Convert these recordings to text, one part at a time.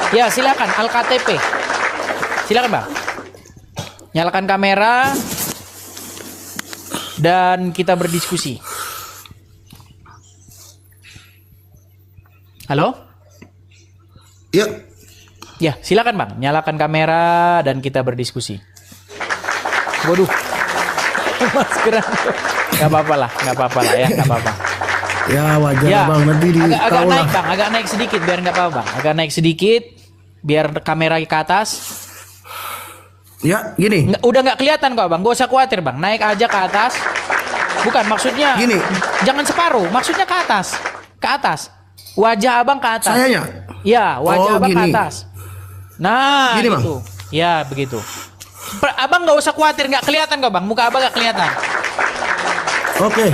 Ya, silakan Al-KTP. Silakan, Bang. Nyalakan kamera dan kita berdiskusi. Halo? Ya. Ya, silakan, Bang. Nyalakan kamera dan kita berdiskusi. Waduh. Maskeran. Gak apa-apa lah ya, gak apa-apa. Ya wajar Ya, Bang, nanti agak tahu naik lah. Bang, agak naik sedikit biar nggak apa-apa Bang. Agak naik sedikit biar kamera ke atas. Ya, gini. Udah nggak kelihatan kok Bang, gak usah khawatir Bang. Naik aja ke atas. Bukan maksudnya Gini. jangan separuh, maksudnya ke atas. Ke atas. Wajah Abang ke atas. Sayanya. Ya, wajah Abang ke gini. atas. Nah, Gini, gitu. Ya, begitu. Abang nggak usah khawatir, nggak kelihatan kok Bang. Muka Abang nggak kelihatan. Oke.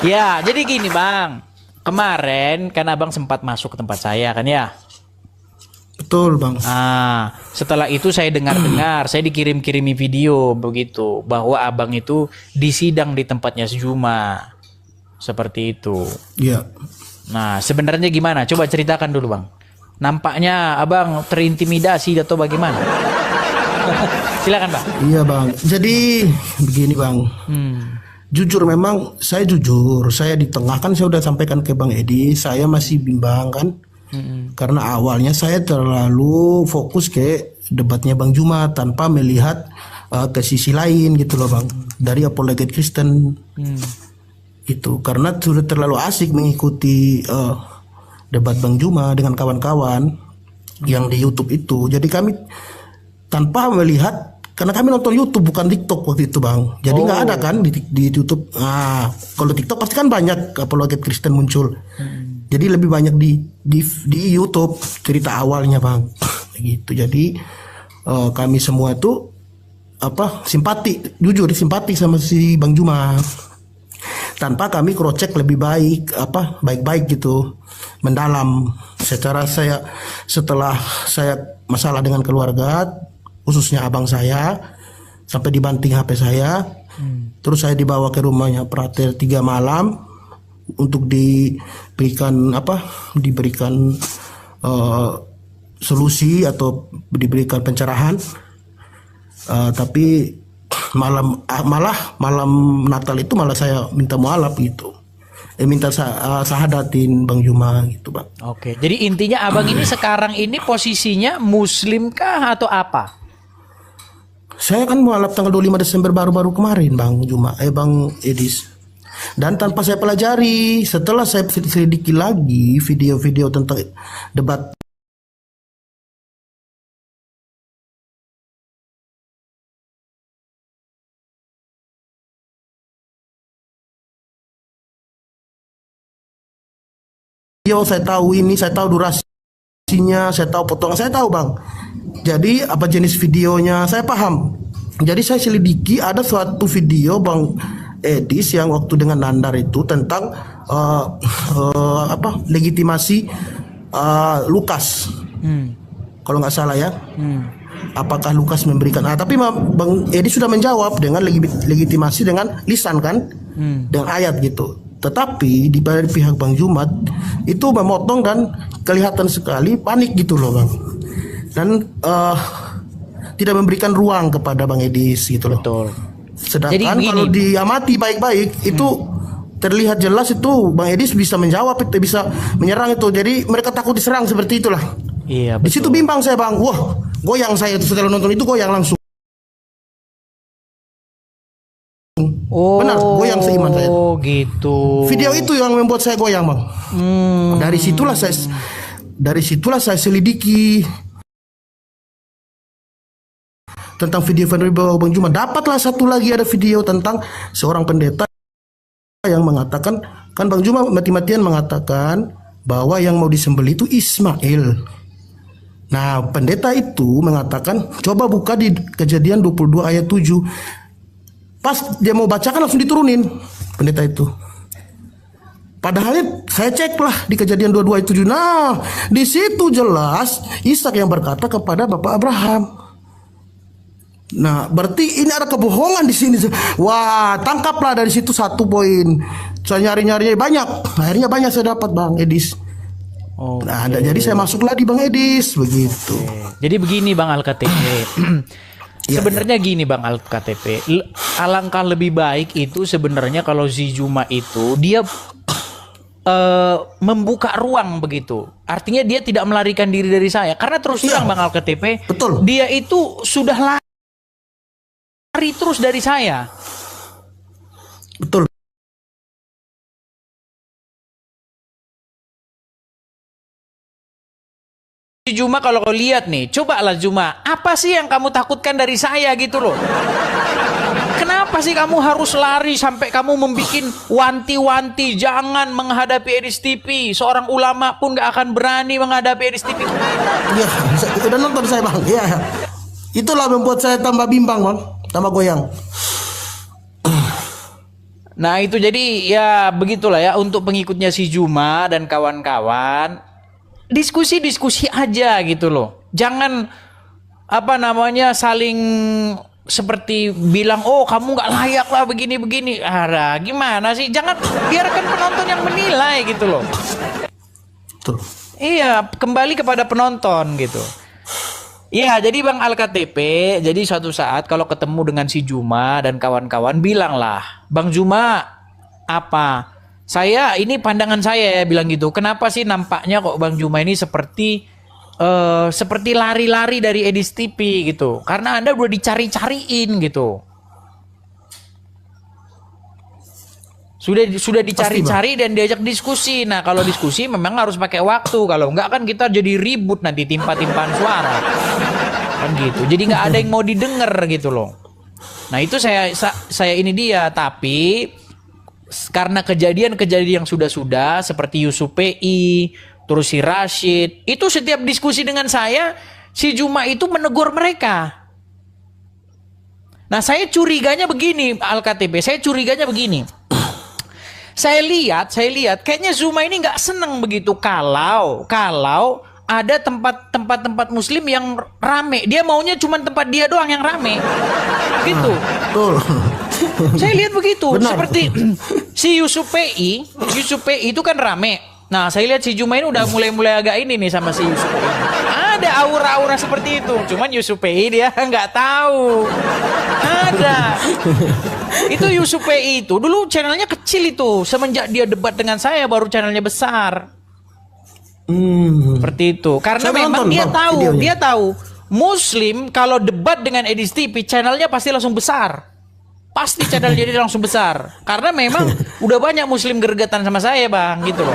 Ya, jadi gini Bang. Kemarin kan Abang sempat masuk ke tempat saya kan ya. Betul Bang. Ah, setelah itu saya dengar-dengar, saya dikirim-kirimi video begitu bahwa Abang itu disidang di tempatnya Juma. Seperti itu. Iya. Nah, sebenarnya gimana? Coba ceritakan dulu Bang. Nampaknya Abang terintimidasi atau bagaimana? Silakan Bang. Iya Bang. Jadi begini Bang. Jujur memang saya jujur. Saya di tengah kan saya udah sampaikan ke Bang Edi. Saya masih bimbang kan. Karena awalnya saya terlalu fokus ke debatnya Bang Juma tanpa melihat ke sisi lain gitu loh Bang. Dari apologet Kristen. Itu karena sudah terlalu asik mengikuti debat Bang Juma dengan kawan-kawan yang di YouTube itu. Jadi kami tanpa melihat, karena kami nonton YouTube bukan TikTok waktu itu Bang. Jadi nggak ada kan di YouTube. Nah, kalau TikTok pasti kan banyak apologet Kristen muncul. Jadi lebih banyak di YouTube cerita awalnya Bang. Gitu. Jadi kami semua itu simpati, jujur simpati sama si Bang Juma. Tanpa kami crosscheck lebih baik-baik gitu, mendalam. Setelah saya masalah dengan keluarga, khususnya abang saya, sampai dibanting HP saya, terus saya dibawa ke rumahnya Prater 3 malam untuk diberikan solusi atau diberikan pencerahan, tapi malam Natal itu malah saya minta mualaf gitu, minta sahadatin Bang Juma gitu Bang. Oke, jadi intinya Abang ini sekarang ini posisinya Muslim kah atau apa? Saya kan mualaf tanggal 25 Desember baru-baru kemarin Bang Edis. Dan tanpa saya pelajari, setelah saya selidiki lagi video-video tentang debat saya tahu ini, saya tahu durasinya, saya tahu potongan, saya tahu Bang. Jadi apa jenis videonya saya paham. Jadi saya selidiki ada suatu video Bang Edis yang waktu dengan Nandar itu tentang legitimasi Lukas. Kalau nggak salah ya. Apakah Lukas memberikan? Tapi Bang Edis sudah menjawab dengan legitimasi dengan lisan kan, dengan ayat gitu. Tetapi di pihak Bang Jumat itu memotong dan kelihatan sekali panik gitu loh Bang. Dan tidak memberikan ruang kepada Bang Edis gitu loh. Betul. Sedangkan kalau diamati baik-baik itu terlihat jelas itu Bang Edis bisa menjawab, itu bisa menyerang itu. Jadi mereka takut diserang seperti itulah. Iya, betul. Di situ bimbang saya Bang. Wah, goyang saya itu setelah nonton itu, goyang langsung. Oh, benar, goyang seiman saya. Oh, gitu. Video itu yang membuat saya goyang Bang. Dari situlah saya selidiki tentang video-video Bang Juma. Dapatlah satu lagi, ada video tentang seorang pendeta yang mengatakan, kan Bang Juma mati-matian mengatakan bahwa yang mau disembelih itu Ismail. Nah, pendeta itu mengatakan, coba buka di Kejadian 22 ayat 7. Pas dia mau bacakan langsung diturunin pendeta itu. Padahal saya cek lah di Kejadian 22 ayat 7. Nah, di situ jelas Ishak yang berkata kepada Bapak Abraham. Nah, berarti ini ada kebohongan di sini. Wah, tangkaplah dari situ satu poin. Saya nyari-nyari banyak. Akhirnya banyak saya dapat Bang Edis. Nah, jadi saya masuklah di Bang Edis begitu. Jadi begini Bang Al-KTP. Sebenarnya gini Bang Al-KTP, alangkah lebih baik itu sebenarnya kalau si Juma itu dia membuka ruang begitu. Artinya dia tidak melarikan diri dari saya. Karena terus terang Bang Al-KTP, betul. Dia itu sudah lari terus dari saya. Betul. Juma kalau kau lihat nih, cobalah Juma, apa sih yang kamu takutkan dari saya gitu loh? Kenapa sih kamu harus lari sampai kamu membuat wanti-wanti jangan menghadapi Edis TV? Seorang ulama pun gak akan berani menghadapi Edis TV. Iya, udah nonton saya Bang. Iya, itulah membuat saya tambah bimbang Bang, tambah goyang. Nah itu jadi ya begitulah ya untuk pengikutnya si Juma dan kawan-kawan. Diskusi-diskusi aja gitu loh. Jangan saling seperti bilang kamu nggak layak lah begini-begini. Gimana sih? Jangan biarkan penonton yang menilai gitu loh. Betul. Iya, kembali kepada penonton gitu. Iya, jadi Bang Al-KTP, jadi suatu saat kalau ketemu dengan si Juma dan kawan-kawan bilanglah, Bang Juma, ini pandangan saya ya bilang gitu. Kenapa sih nampaknya kok Bang Juma ini seperti lari-lari dari Edis TV gitu? Karena Anda udah dicari-cariin gitu. Sudah dicari-cari dan diajak diskusi. Nah, kalau diskusi memang harus pakai waktu. Kalau enggak kan kita jadi ribut nanti timpa-timpaan suara. Kan gitu. Jadi nggak ada yang mau didengar gitu loh. Nah, itu saya ini dia, tapi karena kejadian-kejadian yang sudah seperti Yusuf PI, terus si Rashid, itu setiap diskusi dengan saya, si Juma itu menegur mereka. Nah, saya curiganya begini, Al-KTP, Saya lihat kayaknya Zuma ini nggak seneng begitu kalau ada tempat-tempat Muslim yang rame. Dia maunya cuma tempat dia doang yang rame. Gitu. Betul. Saya lihat begitu. Benar. Seperti si Yusuf PI itu kan rame. Nah, saya lihat si Juma ini udah mulai agak ini nih sama si Yusuf PI. Ada aura-aura seperti itu. Cuman Yusuf PI dia nggak tahu. Ada. Itu Yusuf PI itu dulu channelnya kecil itu. Semenjak dia debat dengan saya baru channelnya besar. Seperti itu. Karena memang dia tahu Muslim kalau debat dengan Edis TV channelnya pasti langsung besar. Pasti channel jadi langsung besar. Karena memang udah banyak Muslim gergetan sama saya Bang, gitu loh.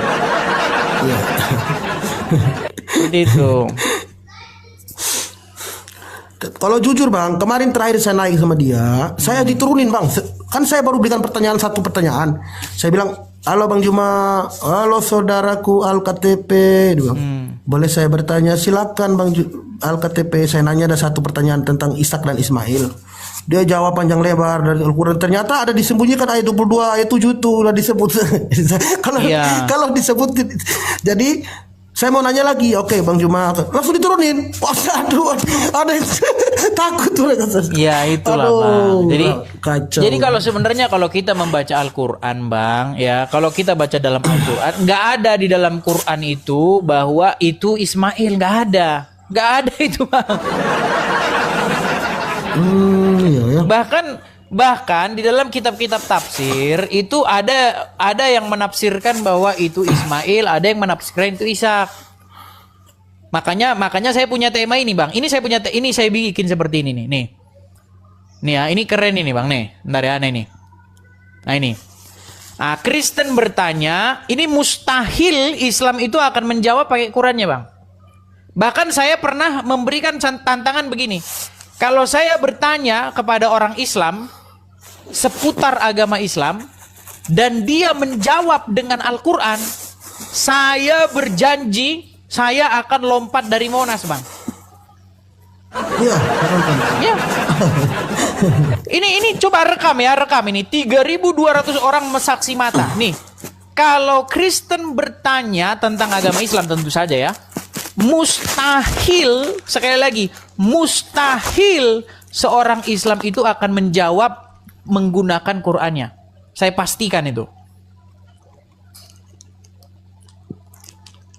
Seperti itu. Kalau jujur Bang, kemarin terakhir saya naik sama dia, saya diturunin Bang. Kan saya baru berikan satu pertanyaan. Saya bilang, halo Bang Juma, halo saudaraku Al-KTP. Boleh saya bertanya? Silakan Bang Al-KTP. Saya nanya ada satu pertanyaan tentang Ishak dan Ismail. Dia jawab panjang lebar dari Al-Quran. Ternyata ada disembunyikan ayat 22, ayat 7 itu udah disebut. Kalau disebut, jadi saya mau nanya lagi. Oke Bang Juma, langsung diturunin. Aduh, ada yang takut tuh. Ya itulah Bang. Jadi kalau sebenarnya kalau kita membaca Al-Quran Bang, ya kalau kita baca dalam Al-Quran, nggak ada di dalam Quran itu bahwa itu Ismail, nggak ada itu Bang. Bahkan di dalam kitab-kitab tafsir itu ada yang menafsirkan bahwa itu Ismail, ada yang menafsirkan itu Ishak. Makanya saya punya tema ini Bang. Ini saya bikin seperti ini nih. Nih ya, ini keren ini Bang nih. Bentar ya, nih. Nah ini. Nah, Kristen bertanya, ini mustahil Islam itu akan menjawab pakai Qurannya Bang. Bahkan saya pernah memberikan tantangan begini. Kalau saya bertanya kepada orang Islam seputar agama Islam dan dia menjawab dengan Al-Quran, saya berjanji saya akan lompat dari Monas Bang. Iya. Ya. Ini coba rekam ini 3.200 orang saksi mata. Nih, kalau Kristen bertanya tentang agama Islam tentu saja ya. Mustahil, sekali lagi, mustahil seorang Islam itu akan menjawab menggunakan Qur'annya. Saya pastikan itu.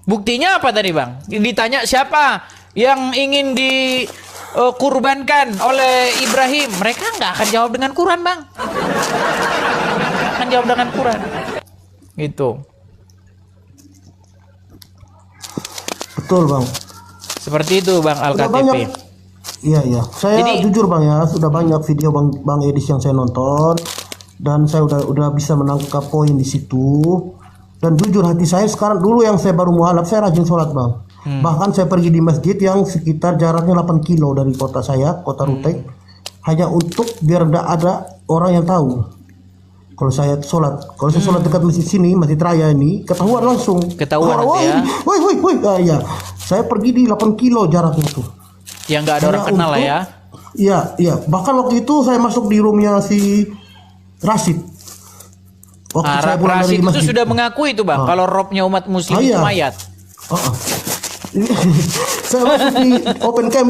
Buktinya apa tadi bang? Ditanya siapa yang ingin dikurbankan oleh Ibrahim, mereka nggak akan jawab dengan Quran bang. Nggak akan jawab dengan Quran. Gitu. Betul bang. Seperti itu bang Al-KTP. Iya. Saya jujur bang ya, sudah banyak video bang Edis yang saya nonton dan saya udah bisa menangkap poin di situ. Dan jujur hati saya sekarang, dulu yang saya baru mualaf saya rajin sholat bang. Bahkan saya pergi di masjid yang sekitar jaraknya 8 kilo dari kota saya, kota Rutek, hanya untuk biar ada orang yang tahu kalau saya sholat. Kalau saya sholat dekat masjid sini, masjid raya ini, ketahuan langsung. Ketahuan ya. Woi. Ya. Saya pergi di 8 kilo jaraknya tuh. Yang nggak ada orang kenal lah ya. Iya. Bahkan waktu itu saya masuk di roomnya si Rashid. Waktu saya pulang Rashid dari masjid. itu sudah mengakui itu bang, kalau robnya umat muslim itu mayat. Saya masuk di open cam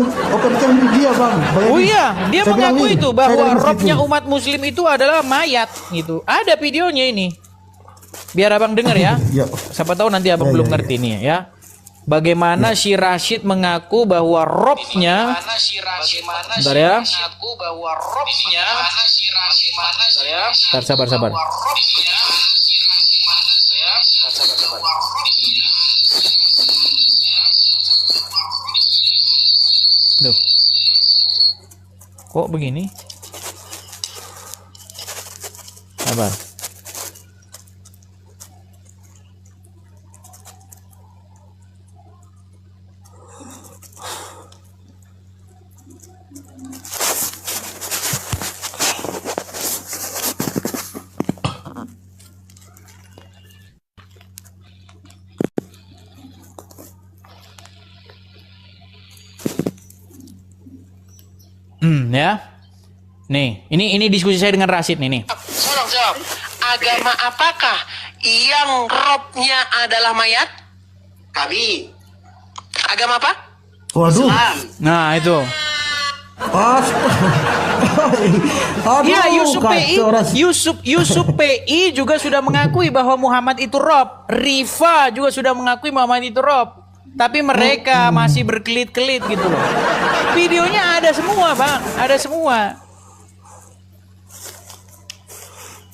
di dia bang. Oh iya, dia mengakui itu bahwa robnya ini. umat muslim itu adalah mayat gitu. Ada videonya ini. Biar abang dengar ya. Ya. Siapa tahu nanti abang belum ngerti nih ya. Bagaimana si Rashid mengaku bahwa robnya, bentar ya. Sabar. Duh. Kok begini? Sabar. Ya. Nih, ini diskusi saya dengan Rashid nih. Tolong jawab. Agama apakah yang robnya adalah mayat? Kami. Agama apa? Waduh. Islam. Nah, itu. Aduh, Ya, Yusuf kacau, Yusuf PI juga sudah mengakui bahwa Muhammad itu Rob. Rifa juga sudah mengakui Muhammad itu Rob. Tapi mereka masih berkelit-kelit gitu loh. Videonya ada semua bang, ada semua.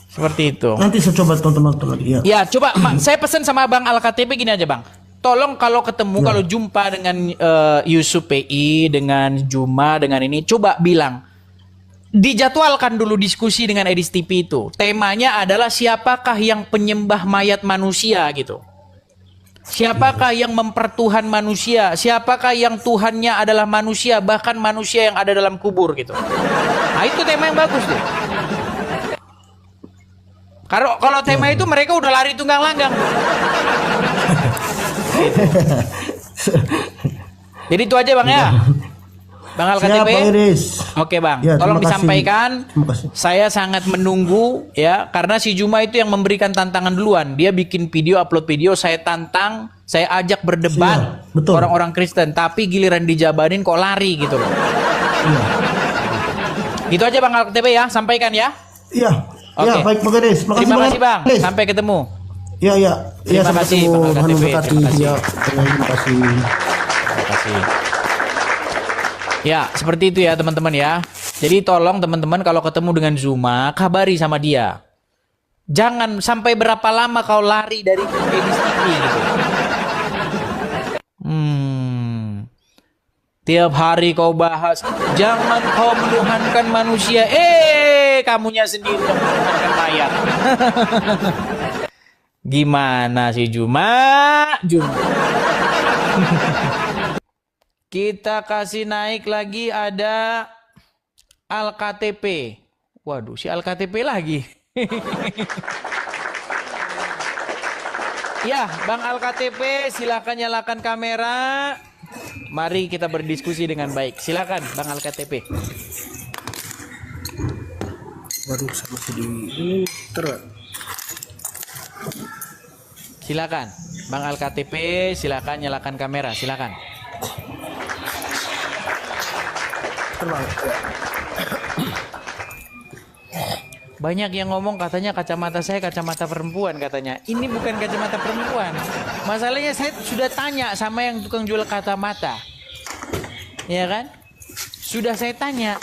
Seperti itu. Nanti saya coba tonton lagi ya. Ya coba saya pesan sama bang Al-KTP gini aja bang. Tolong kalau ketemu, kalau jumpa dengan Yusuf PI, dengan Juma, dengan ini, coba bilang. Dijadwalkan dulu diskusi dengan Edis TV itu. Temanya adalah siapakah yang penyembah mayat manusia gitu. Siapakah yang mempertuhan manusia? Siapakah yang Tuhannya adalah manusia, bahkan manusia yang ada dalam kubur gitu. Nah itu tema yang bagus tuh. Kalau tema itu mereka udah lari tunggang langgang. Jadi itu aja bang ya. Bang Al-KTP. Oke bang, ya, tolong disampaikan. Kasih. Saya sangat menunggu ya, karena si Juma itu yang memberikan tantangan duluan. Dia bikin video, upload video, saya tantang, saya ajak berdebat orang-orang Kristen. Tapi giliran dijabarin kok lari gitu loh. Iya. Gitu aja bang Al-KTP ya, sampaikan ya. Iya. Oke. Ya, baik Bang Edis. Terima kasih bang. Sampai ketemu. Iya. Terima kasih Bang Al-KTP. Terima kasih. Ya, seperti itu ya teman-teman ya. Jadi tolong teman-teman kalau ketemu dengan Zuma, kabari sama dia. Jangan sampai berapa lama kau lari dari Edis TV gitu. Tiap hari kau bahas, jangan kau menuhankan manusia. Kamunya sendiri yang menuhankan mayat. Gimana sih Juma? Kita kasih naik lagi ada Al-KTP. Waduh, si Al-KTP lagi. Ya, Bang Al-KTP, silakan nyalakan kamera. Mari kita berdiskusi dengan baik. Silakan, Bang Al-KTP. Waduh, sama sedih. Silakan, Bang Al-KTP, silakan nyalakan kamera. Silakan. Banyak yang ngomong katanya kacamata saya kacamata perempuan katanya. Ini bukan kacamata perempuan. Masalahnya saya sudah tanya sama yang tukang jual kacamata. Ya kan? Sudah saya tanya.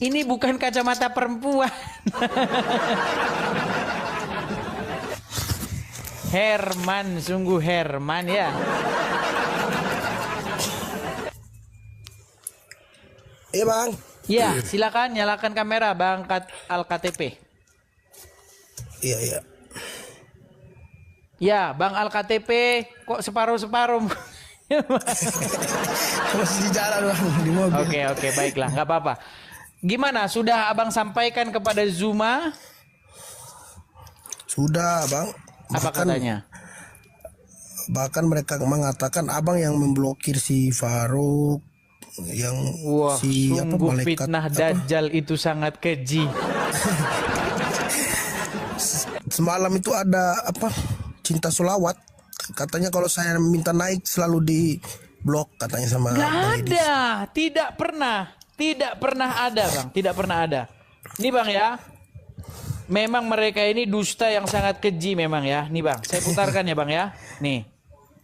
Ini bukan kacamata perempuan. Herman, sungguh Herman ya. Iya bang. Ya, silakan nyalakan kamera Bang Al-KTP. Iya iya. Ya, Bang Al-KTP kok separuh-separuh. Masih di jalan bang, di mobil. Oke, baiklah, nggak apa-apa. Gimana, sudah Abang sampaikan kepada Zuma? Sudah bang. Apa katanya? Bahkan mereka mengatakan abang yang memblokir si Faruk, yang Wah, si apa sungguh malaikat fitnah apa, Dajjal itu sangat keji. semalam itu ada apa cinta solawat, katanya kalau saya minta naik selalu di blok katanya sama Gak Bang Edi. ada, tidak pernah ada Bang, tidak pernah ada. Ini Bang ya, memang mereka ini dusta yang sangat keji memang ya. Nih Bang, saya putarkan ya Bang ya. Nih,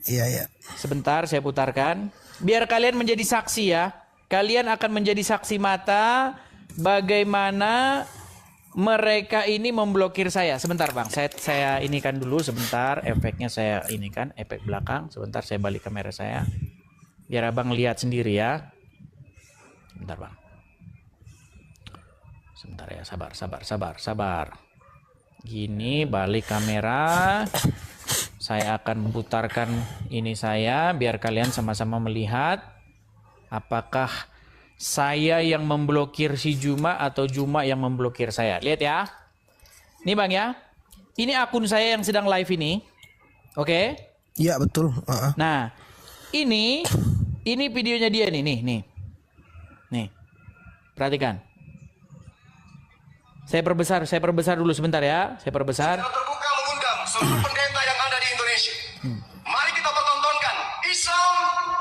Iya iya. sebentar saya putarkan. Biar kalian menjadi saksi ya. Kalian akan menjadi saksi mata bagaimana mereka ini memblokir saya. Sebentar Bang, saya inikan dulu sebentar. Efeknya saya inikan, efek belakang. Sebentar saya balik kamera saya. Biar Abang lihat sendiri ya. Bentar Bang. Sebentar ya, sabar. Gini, balik kamera. Saya akan putarkan ini saya biar kalian sama-sama melihat apakah saya yang memblokir si Juma atau Juma yang memblokir saya. Lihat ya. Ini Bang ya. Ini akun saya yang sedang live ini. Oke? Iya betul. Nah, ini videonya dia nih. Nih. Perhatikan. Saya perbesar dulu sebentar ya. Saya perbesar. Terbuka mengundang seluruh pendeta yang ada di Indonesia. Mari kita pertontonkan Islam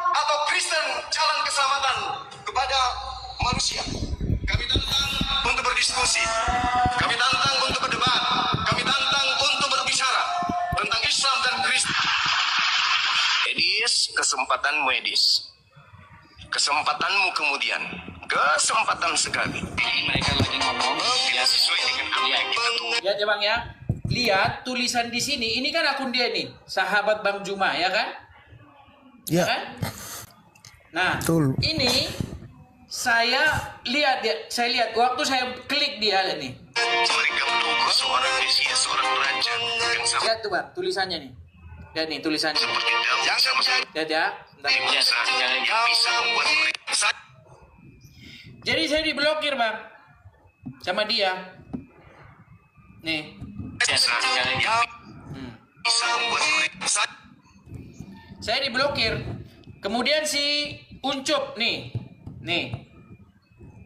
atau Kristen jalan keselamatan kepada manusia. Kami tantang untuk berdiskusi. Kami tantang untuk berdebat. Kami tantang untuk berbicara tentang Islam dan Kristen. Edis, kesempatanmu Edis. Kesempatanmu kemudian. Kesempatan sekali. Mereka lagi ngomong tidak sesuai dengan apa yang kita tunggu. Lihat ya Bang ya. Lihat tulisan di sini. Ini kan akun dia nih, sahabat Bang Juma ya kan? Iya. Kan? Nah, Betul. ini saya lihat ya, saya lihat waktu saya klik dia nih. Mereka menunggu seorang Mesias, seorang raja yang sama Lihat tuh Bang, tulisannya nih. Lihat nih tulisannya. seperti Daud sama seperti Lihat ya. Bentar. Musa yang bisa membuat mereka. Jadi saya diblokir Bang sama dia. Nih. Musa yang bisa membuat mereka. Saya diblokir. Kemudian si Uncup nih.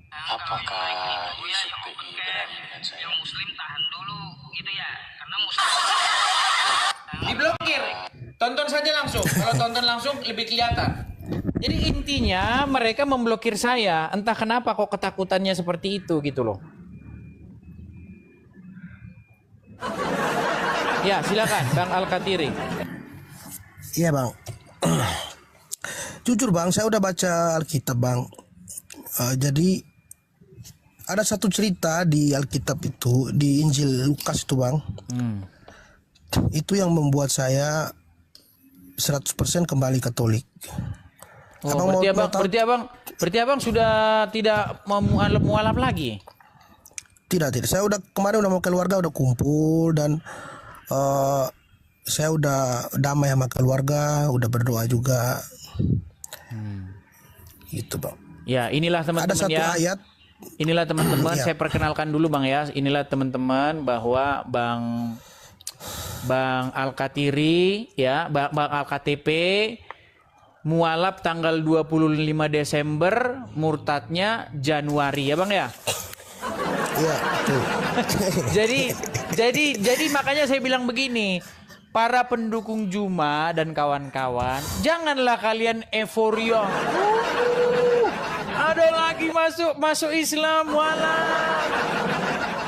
Apakah ISPI berani dengan saya? Yang muslim tahan dulu gitu ya, karena muslim Diblokir. Tonton saja langsung. Kalau tonton langsung lebih kelihatan. Jadi intinya mereka memblokir saya. Entah kenapa kok ketakutannya seperti itu gitu loh. Ya silakan Bang Al-Katiri. Iya bang. Jujur bang, saya udah baca Alkitab bang. Jadi ada satu cerita di Alkitab itu, di Injil Lukas itu bang. Itu yang membuat saya 100% kembali Katolik. Oh, berarti abang sudah tidak mau mualaf lagi. Tidak. Saya udah kemarin udah mau keluarga, udah kumpul dan saya udah damai sama keluarga, udah berdoa juga. Gitu bang. Ya, inilah Ada teman-teman satu ya. ayat. Inilah teman-teman, Ya. saya perkenalkan dulu Bang ya. Inilah teman-teman bahwa Bang Al-Katiri ya, Bang Al-KTP mualaf tanggal 25 Desember, murtadnya Januari ya Bang ya. Iya, betul. Jadi makanya saya bilang begini, para pendukung Juma dan kawan-kawan, janganlah kalian euforia. Ada lagi masuk Islam, wala.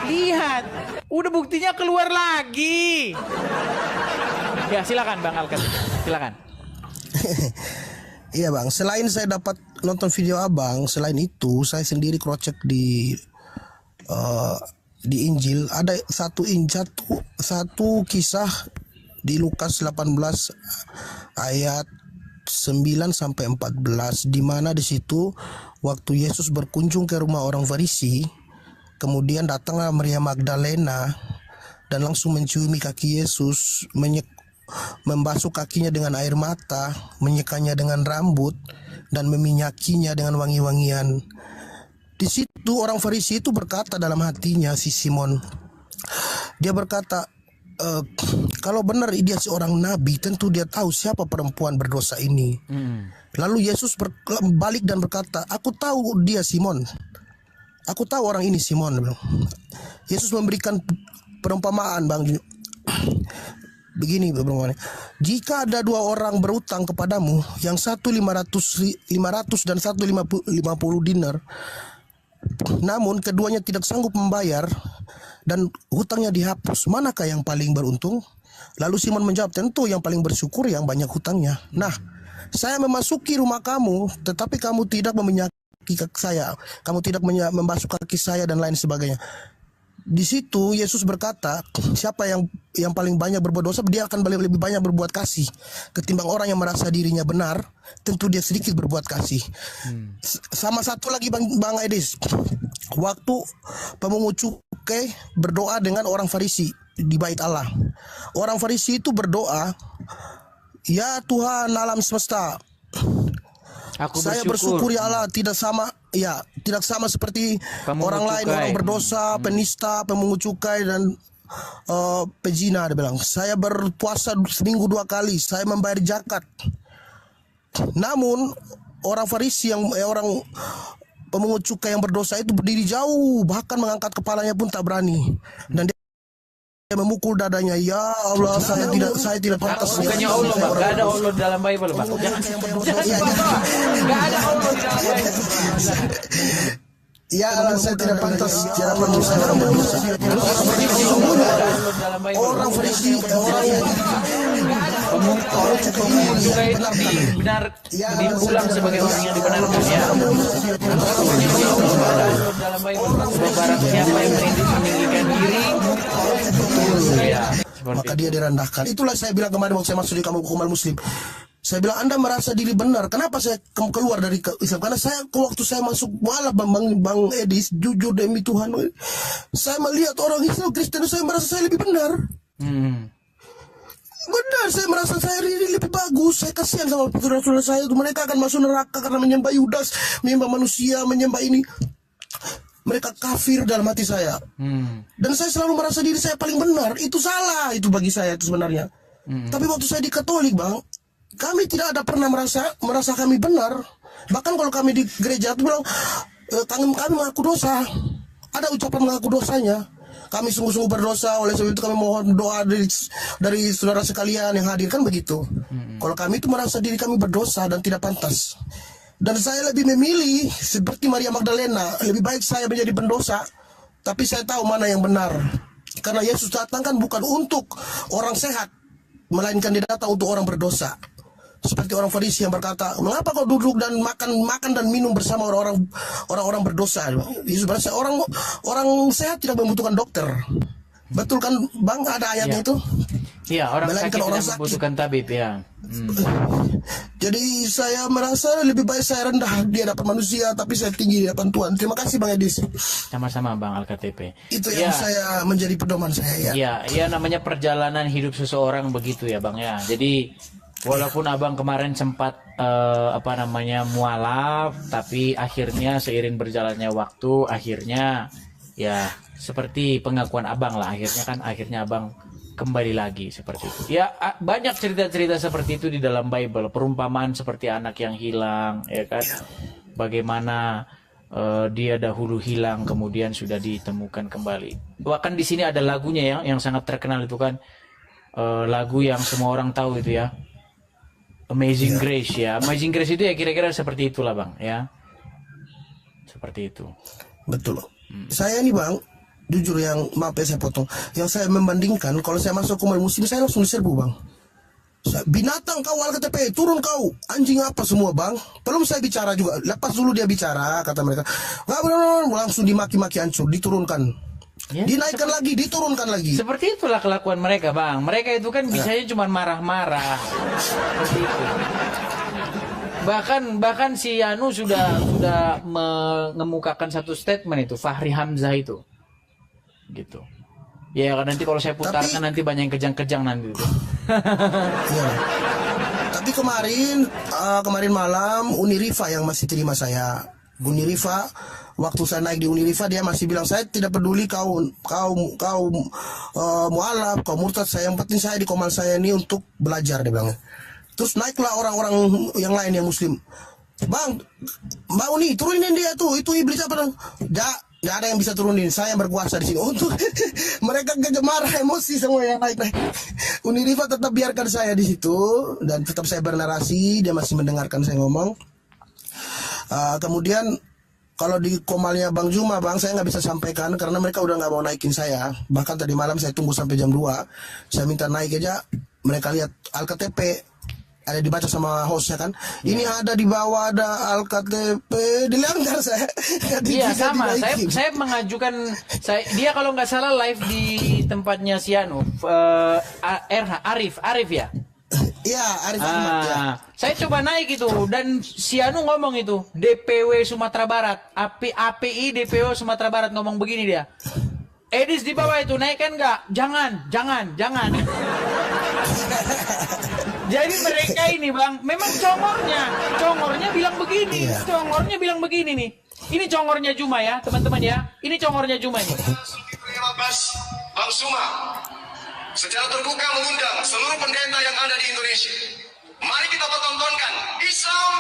Lihat, udah buktinya keluar lagi. Ya silakan Bang Alkat, silakan. Iya bang, selain saya dapat nonton video abang, selain itu saya sendiri crosscheck di Injil. Ada satu kisah di Lukas 18 ayat 9 sampai 14, di mana di situ waktu Yesus berkunjung ke rumah orang Farisi, kemudian datanglah Maria Magdalena dan langsung menciumi kaki Yesus, membasuh kakinya dengan air mata, menyekanya dengan rambut, dan meminyakinya dengan wangi-wangian. Di situ orang Farisi itu berkata dalam hatinya, si Simon, dia berkata, kalau benar dia seorang nabi, tentu dia tahu siapa perempuan berdosa ini. Lalu Yesus balik dan berkata, aku tahu dia Simon, aku tahu orang ini Simon. Yesus memberikan perumpamaan bang, begini perumpamaannya. Jika ada dua orang berutang kepadamu, yang satu 500 dan satu 50 dinar, namun keduanya tidak sanggup membayar dan hutangnya dihapus, manakah yang paling beruntung? Lalu Simon menjawab, tentu yang paling bersyukur yang banyak hutangnya. Nah, saya memasuki rumah kamu, tetapi kamu tidak meminyaki kaki saya, kamu tidak membasuh kaki saya dan lain sebagainya. Di situ Yesus berkata, siapa yang paling banyak berbuat dosa, dia akan lebih banyak berbuat kasih ketimbang orang yang merasa dirinya benar, tentu dia sedikit berbuat kasih. Sama satu lagi Bang Edis, waktu pemungut cukai berdoa dengan orang Farisi di bait Allah. Orang Farisi itu berdoa, ya Tuhan alam semesta, saya bersyukur ya Allah, tidak sama seperti Pemungut orang lain, cukai. orang berdosa, penista, pemungut cukai dan pezina. Dia bilang, saya berpuasa seminggu 2 kali, saya membayar zakat. Namun orang Farisi orang pemungut cukai yang berdosa itu berdiri jauh, bahkan mengangkat kepalanya pun tak berani, dan dia memukul dadanya. Ya Allah, saya tidak pantas. Bukannya Allah, Bang. Gak ada Allah dalam Bible, Bang. Jangan Gak ada Allah di dalam Bible. Ya Allah, saya tidak pantas di hadapan saya orang berdosa. Orang Farisi, orang yang Pemungut cukai itu diulang sebagai orang yang dibenarkan, ya. Dalam Bible, barang siapa yang meninggikan diri, ya, maka dia direndahkan. Itulah saya bilang kemarin waktu saya masuk di kampung Kumal Muslim. Saya bilang, Anda merasa diri benar. Kenapa saya keluar dari Islam? Karena waktu saya masuk, malah Bang Edis, jujur demi Tuhan, saya melihat orang Islam Kristen, saya merasa saya lebih benar. Benar, saya merasa saya lebih bagus. Saya kasihan sama saudara-saudara saya itu. Mereka akan masuk neraka karena menyembah Yudas, menyembah manusia, menyembah ini. Mereka kafir dalam hati saya. Dan saya selalu merasa diri saya paling benar. Itu salah, itu bagi saya itu sebenarnya. Tapi waktu saya di Katolik, Bang, kami tidak ada pernah merasa kami benar. Bahkan kalau kami di gereja itu bilang, kami mengaku dosa. Ada ucapan mengaku dosanya. Kami sungguh-sungguh berdosa, oleh sebab itu kami mohon doa dari saudara sekalian yang hadir, kan begitu. Kalau kami itu merasa diri kami berdosa dan tidak pantas. Dan saya lebih memilih seperti Maria Magdalena, lebih baik saya menjadi pendosa, tapi saya tahu mana yang benar. Karena Yesus datang kan bukan untuk orang sehat, melainkan dia datang untuk orang berdosa. Seperti orang Farisi yang berkata, mengapa kau duduk dan makan dan minum bersama orang-orang berdosa? Yesus berkata, orang sehat tidak membutuhkan dokter. Betul kan Bang, ada ayatnya itu? Iya, orang sakit Melainkan orang tidak membutuhkan tabib, ya. Jadi saya merasa lebih baik saya rendah di hadapan manusia, tapi saya tinggi di hadapan Tuhan. Terima kasih Bang Edis. Sama-sama Bang Alkatp. Itu yang saya menjadi pedoman saya, ya. Iya, namanya perjalanan hidup seseorang begitu ya Bang, ya. Jadi walaupun Abang kemarin sempat mualaf, tapi akhirnya seiring berjalannya waktu, akhirnya ya seperti pengakuan Abang lah, akhirnya Abang kembali lagi seperti itu. Ya, banyak cerita-cerita seperti itu di dalam Bible, perumpamaan seperti anak yang hilang, ya kan? Bagaimana dia dahulu hilang kemudian sudah ditemukan kembali. Bahkan di sini ada lagunya yang sangat terkenal itu kan, lagu yang semua orang tahu itu ya. Amazing Grace, ya. Amazing Grace itu ya kira-kira seperti itulah Bang, ya. Seperti itu. Betul. Saya ini bang, jujur yang maaf ya saya potong, yang saya membandingkan kalau saya masuk ke muslim saya langsung diserbu bang. Binatang kau LKTP, turun kau, anjing apa semua bang. Belum saya bicara juga, lepas dulu dia bicara, kata mereka nggak benar, langsung dimaki-maki hancur, diturunkan, dinaikkan lagi, diturunkan lagi. Seperti itulah kelakuan mereka bang. Mereka itu kan bisanya cuma marah-marah. Seperti itu. Bahkan si Anu sudah mengemukakan satu statement itu, Fahri Hamzah itu, gitu. Ya nanti kalau saya putarkan nanti banyak yang kejang-kejang nanti itu. Ya. Tapi kemarin malam Unirifa yang masih terima saya. Unirifa, waktu saya naik di Unirifa dia masih bilang saya tidak peduli kau mualaf, kau murtad, saya yang penting saya di komal saya ini untuk belajar, dia bilang. Terus naiklah orang-orang yang lain yang muslim. Bang Uni turunin dia tuh, itu iblis apa dong? Nggak ada yang bisa turunin, saya yang berkuasa di sini. Untuk mereka marah, emosi semua yang naik. Unirifa tetap biarkan saya di situ dan tetap saya bernarasi, dia masih mendengarkan saya ngomong. Kemudian kalau di komalnya Bang Juma bang, saya nggak bisa sampaikan karena mereka udah nggak mau naikin saya. Bahkan tadi malam saya tunggu sampai jam 2, saya minta naik aja, mereka lihat Alktp ada dibaca sama hostnya kan, ini ada di bawah ada Alktp, dilanggar saya. Iya sama, saya mengajukan, dia kalau nggak salah live di tempatnya si Anu, Arif ya. Iya, Arif Ahmad ya. Saya coba naik itu dan si Anu ngomong itu DPW Sumatera Barat, API DPW Sumatera Barat ngomong begini dia. Edis di bawah itu naikkan nggak? Jangan. Jadi mereka ini bang, memang congornya bilang begini, congornya bilang begini nih. Ini congornya Juma ya teman-teman ya. Ini congornya Juma ini. Bang Suma secara terbuka mengundang seluruh pendeta yang ada di Indonesia. Mari kita pertontonkan Islam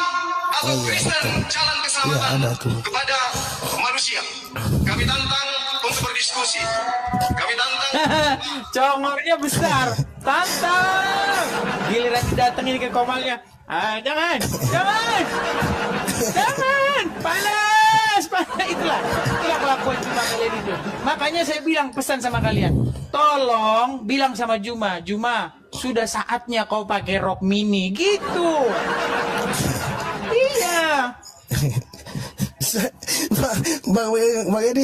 atau Kristen jalan keselamatan kepada manusia. Kami tantang untuk berdiskusi. Kami tantang. Congornya besar, tantang. Giliran didatengin ke komalnya, jangan, panas. Itulah kelakuan Juma kalian itu. Makanya saya bilang pesan sama kalian, tolong bilang sama Juma, sudah saatnya kau pakai rok mini gitu. Iya. Bang Edi,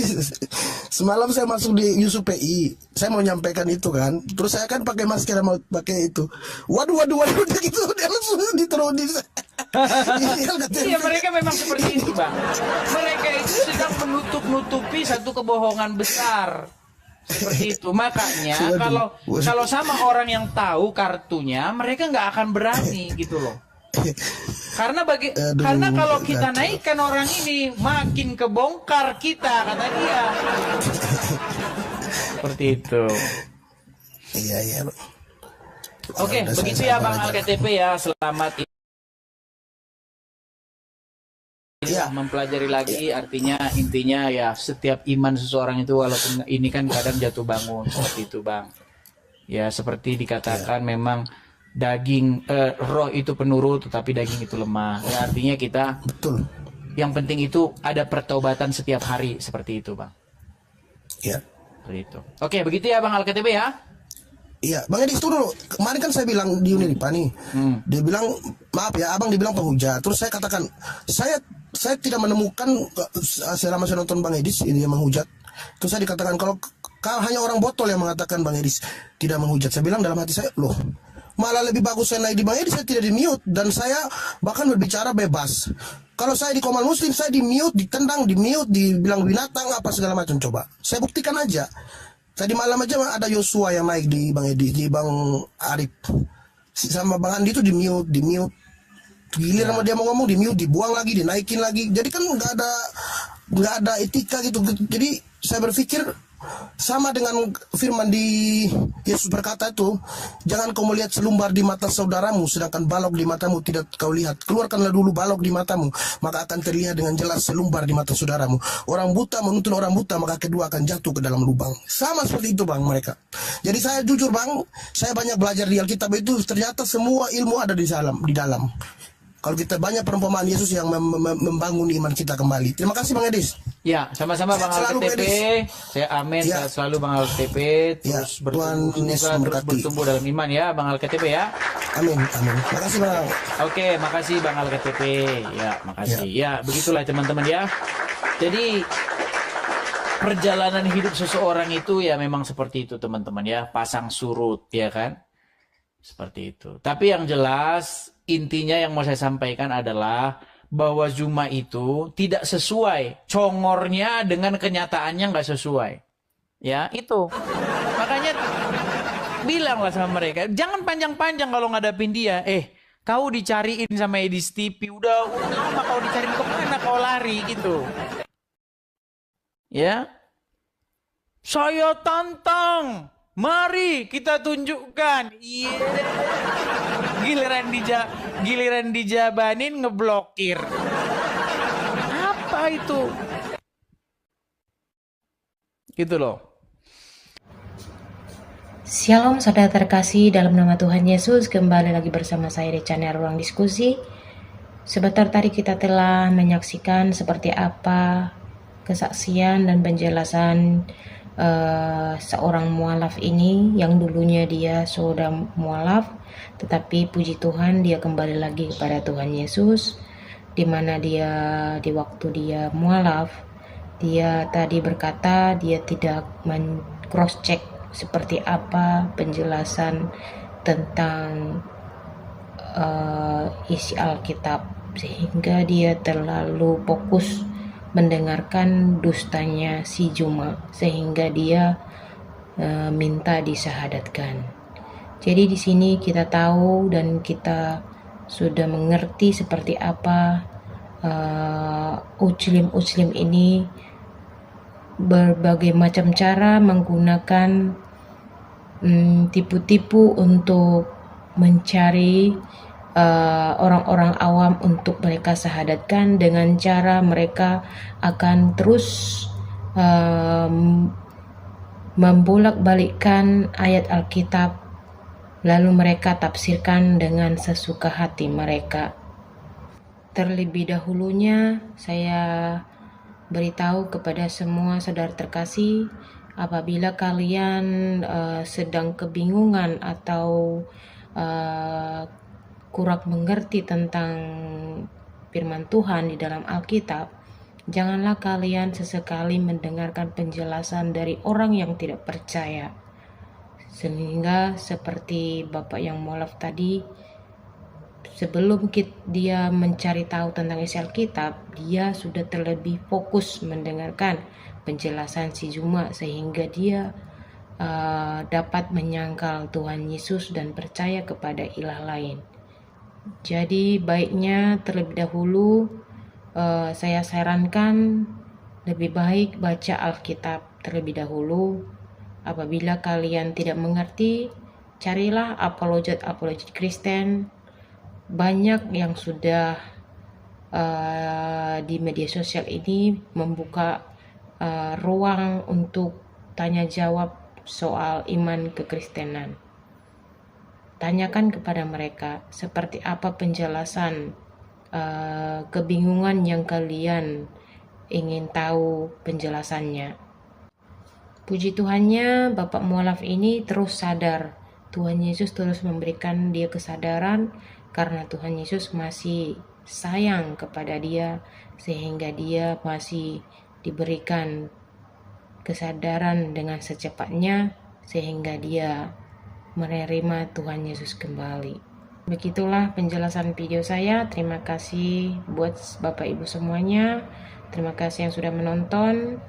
semalam saya masuk di Yusuf PI, saya mau nyampaikan itu kan, terus saya kan pakai masker, mau pakai itu, waduh gitu, dia langsung diturunin. Iya, mereka memang seperti itu bang. Mereka itu sedang menutupi satu kebohongan besar. Seperti itu. Makanya kalau sama orang yang tahu kartunya, mereka nggak akan berani gitu loh. Karena kalau kita naikkan orang ini makin kebongkar kita, kata dia. Seperti itu. Iya. Oke, begitu ya Bang Alktp ya. Selamat mempelajari lagi, artinya intinya ya setiap iman seseorang itu walaupun ini kan kadang jatuh bangun seperti itu bang. Ya seperti dikatakan memang daging roh itu penurut tetapi daging itu lemah. Ya, artinya kita betul. Yang penting itu ada pertobatan setiap hari seperti itu bang. Ya. Seperti itu. Oke begitu ya Bang Alktp ya. Iya, Bang Edi itu dulu. Kemarin kan saya bilang di Uniripa nih, dia bilang maaf ya, abang dibilang penghujat. Terus saya katakan saya tidak menemukan selama saya nonton Bang Edis ini yang menghujat. Terus saya dikatakan kalau hanya orang botol yang mengatakan Bang Edis tidak menghujat. Saya bilang dalam hati saya, loh, malah lebih bagus saya naik di Bang Edis, saya tidak di mute dan saya bahkan berbicara bebas. Kalau saya di Komal Muslim, saya di mute, ditendang, di mute, dibilang binatang apa segala macam. Coba saya buktikan aja. Tadi malam aja ada Yosua yang naik di Bang Edi, di Bang Arif, sama Bang Andi itu di mute. Gilir sama dia mau ngomong di mute, dibuang lagi, dinaikin lagi. Jadi kan nggak ada etika gitu. Jadi saya berpikir sama dengan firman di Yesus berkata itu, jangan kau melihat selumbar di mata saudaramu sedangkan balok di matamu tidak kau lihat. Keluarkanlah dulu balok di matamu, maka akan terlihat dengan jelas selumbar di mata saudaramu. Orang buta menuntun orang buta, maka kedua akan jatuh ke dalam lubang. Sama seperti itu bang mereka. Jadi saya jujur bang, saya banyak belajar di Alkitab itu, ternyata semua ilmu ada di dalam. kalau kita banyak perumpamaan Yesus yang membangun iman kita kembali. Terima kasih Bang Edis. Ya, sama-sama Bang Sehat selalu, LKTP. Saya amin, Ya. sehat selalu Bang LKTP. Ya, Terus Tuhan bertumbuh, Yesus semoga terus memberkati. bertumbuh dalam iman ya Bang LKTP ya. Amin, amin. Makasih Bang. Oke, makasih Bang LKTP. Ya, makasih. Ya, begitulah teman-teman ya. Jadi perjalanan hidup seseorang itu ya memang seperti itu teman-teman ya, pasang surut ya kan. Seperti itu. Tapi yang jelas intinya yang mau saya sampaikan adalah bahwa Zuma itu tidak sesuai. Congornya dengan kenyataannya nggak sesuai. Ya, itu. Makanya bilanglah sama mereka, jangan panjang-panjang kalau ngadapin dia. Kau dicariin sama Edis TV, udah lama kau dicariin, kemana kau lari gitu. Ya, saya tantang, mari kita tunjukkan. Iya, giliran dijabanin ngeblokir. Apa itu? Gitu loh. Shalom saudara terkasih dalam nama Tuhan Yesus, kembali lagi bersama saya di channel Ruang Diskusi. Sebentar tadi kita telah menyaksikan seperti apa kesaksian dan penjelasan seorang mualaf ini yang dulunya dia sudah mualaf, tetapi puji Tuhan dia kembali lagi kepada Tuhan Yesus, di mana dia di waktu dia mualaf, dia tadi berkata dia tidak cross check seperti apa penjelasan tentang isi Alkitab, sehingga dia terlalu fokus mendengarkan dustanya si Zuma, sehingga dia minta disyahadatkan. Jadi di sini kita tahu dan kita sudah mengerti seperti apa Muslim ini berbagai macam cara menggunakan tipu-tipu untuk mencari orang-orang awam untuk mereka syahadatkan, dengan cara mereka akan terus membolak-balikkan ayat Alkitab, lalu mereka tafsirkan dengan sesuka hati mereka. Terlebih dahulunya saya beritahu kepada semua saudara terkasih, apabila kalian sedang kebingungan atau kurang mengerti tentang firman Tuhan di dalam Alkitab, janganlah kalian sesekali mendengarkan penjelasan dari orang yang tidak percaya. Sehingga seperti Bapak yang mualaf tadi, sebelum dia mencari tahu tentang isi Alkitab, dia sudah terlebih fokus mendengarkan penjelasan si Zuma, sehingga dia dapat menyangkal Tuhan Yesus dan percaya kepada ilah lain. Jadi baiknya terlebih dahulu saya sarankan lebih baik baca Alkitab terlebih dahulu. Apabila kalian tidak mengerti, carilah apologet Kristen. Banyak yang sudah di media sosial ini membuka ruang untuk tanya jawab soal iman kekristenan. Tanyakan kepada mereka seperti apa penjelasan kebingungan yang kalian ingin tahu penjelasannya. Puji Tuhannya, Bapak mualaf ini terus sadar. Tuhan Yesus terus memberikan dia kesadaran karena Tuhan Yesus masih sayang kepada dia, sehingga dia masih diberikan kesadaran dengan secepatnya, sehingga dia menerima Tuhan Yesus kembali. Begitulah penjelasan video saya. Terima kasih buat Bapak Ibu semuanya. Terima kasih yang sudah menonton.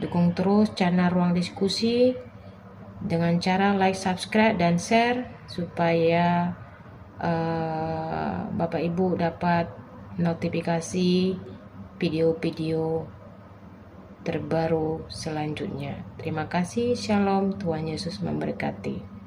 Dukung terus channel Ruang Diskusi dengan cara like, subscribe, dan share, supaya Bapak Ibu dapat notifikasi video-video terbaru selanjutnya. Terima kasih. Shalom. Tuhan Yesus memberkati.